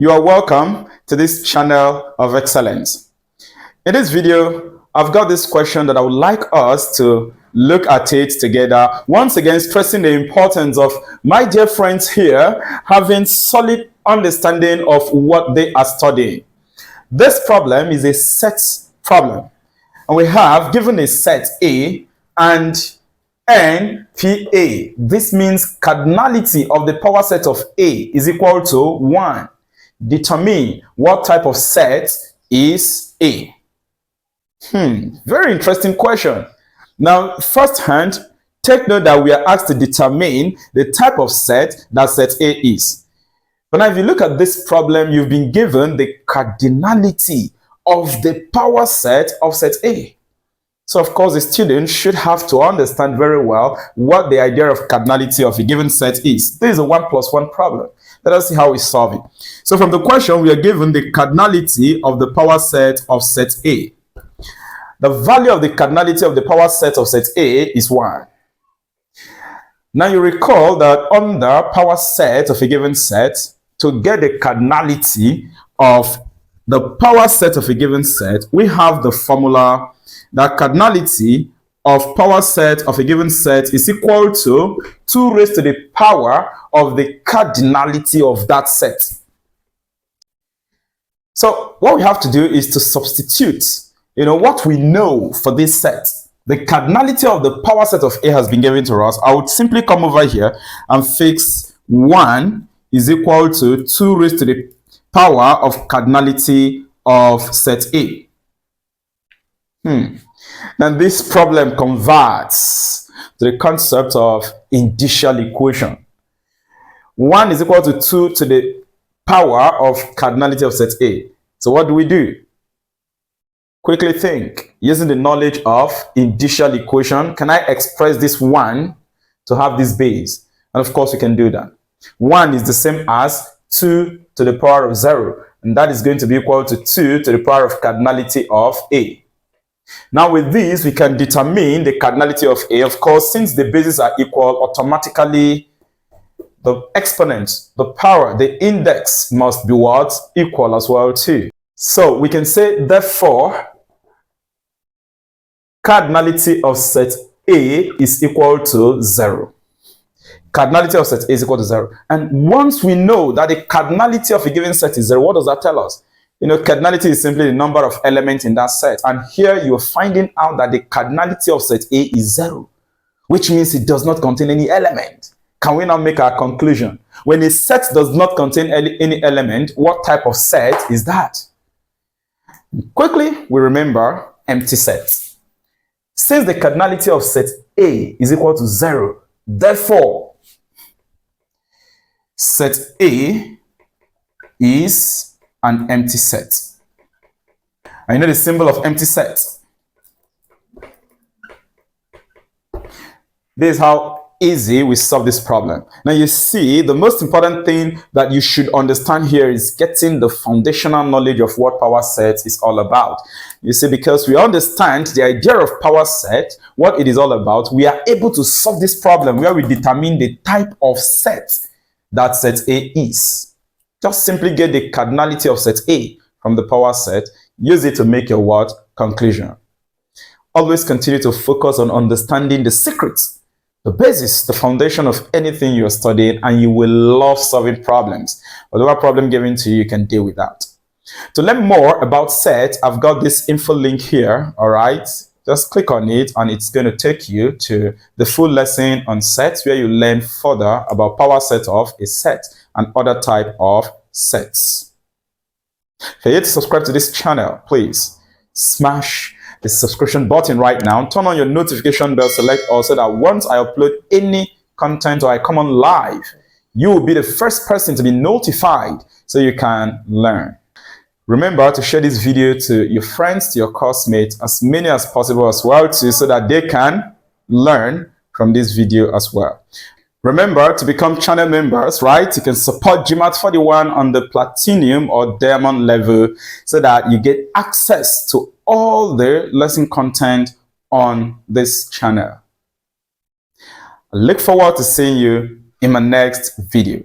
You are welcome to this channel of excellence. In this video, I've got this question that I would like us to look at it together. Once again, stressing the importance of my dear friends here having solid understanding of what they are studying. This problem is a set problem. And we have given a set A and NPA. This means cardinality of the power set of A is equal to 1. Determine what type of set is A. Very interesting question. Now, first hand, take note that we are asked to determine the type of set that set A is. But now if you look at this problem, you've been given the cardinality of the power set of set A. So of course, the student should have to understand very well what the idea of cardinality of a given set is. This is a 1 plus 1 problem. Let us see how we solve it. So from the question, we are given the cardinality of the power set of set A. The value of the cardinality of the power set of set A is 1. Now you recall that under power set of a given set, to get the cardinality of the power set of a given set, we have the formula that cardinality of power set of a given set is equal to 2 raised to the power of the cardinality of that set. So what we have to do is to substitute, what we know for this set. The cardinality of the power set of A has been given to us. I would simply come over here and fix 1 is equal to 2 raised to the power of cardinality of set A. Now this problem converts to the concept of indicial equation. 1 is equal to 2 to the power of cardinality of set A. So what do we do? Quickly think. Using the knowledge of indicial equation, can I express this 1 to have this base? And of course we can do that. 1 is the same as 2 to the power of 0. And that is going to be equal to 2 to the power of cardinality of A. Now with this, we can determine the cardinality of A. Of course, since the bases are equal, automatically the exponent, the power, the index must be what? Equal as well too. So we can say, therefore, cardinality of set A is equal to 0. Cardinality of set A is equal to 0. And once we know that the cardinality of a given set is 0, what does that tell us? Cardinality is simply the number of elements in that set. And here you're finding out that the cardinality of set A is 0, which means it does not contain any element. Can we now make our conclusion? When a set does not contain any element, what type of set is that? Quickly, we remember empty sets. Since the cardinality of set A is equal to 0, therefore, set A is an empty set. I know the symbol of empty set. This is how easy we solve this problem. Now you see, the most important thing that you should understand here is getting the foundational knowledge of what power set is all about. You see, because we understand the idea of power set, what it is all about, we are able to solve this problem where we determine the type of set that set A is. Just simply get the cardinality of set A from the power set, use it to make your what? Conclusion. Always continue to focus on understanding the secrets, the basis, the foundation of anything you are studying, and you will love solving problems. Whatever problem given to you, you can deal with that. To learn more about set, I've got this info link here, all right? Just click on it and it's going to take you to the full lesson on sets where you learn further about power set of a set and other type of sets. If you're yet to subscribe to this channel, please smash the subscription button right now. Turn on your notification bell, select all, so that once I upload any content or I come on live, you will be the first person to be notified so you can learn. Remember to share this video to your friends, to your classmates, as many as possible as well too, so that they can learn from this video as well. Remember to become channel members, right? You can support GMAETS 41 on the platinum or diamond level so that you get access to all the lesson content on this channel. I look forward to seeing you in my next video.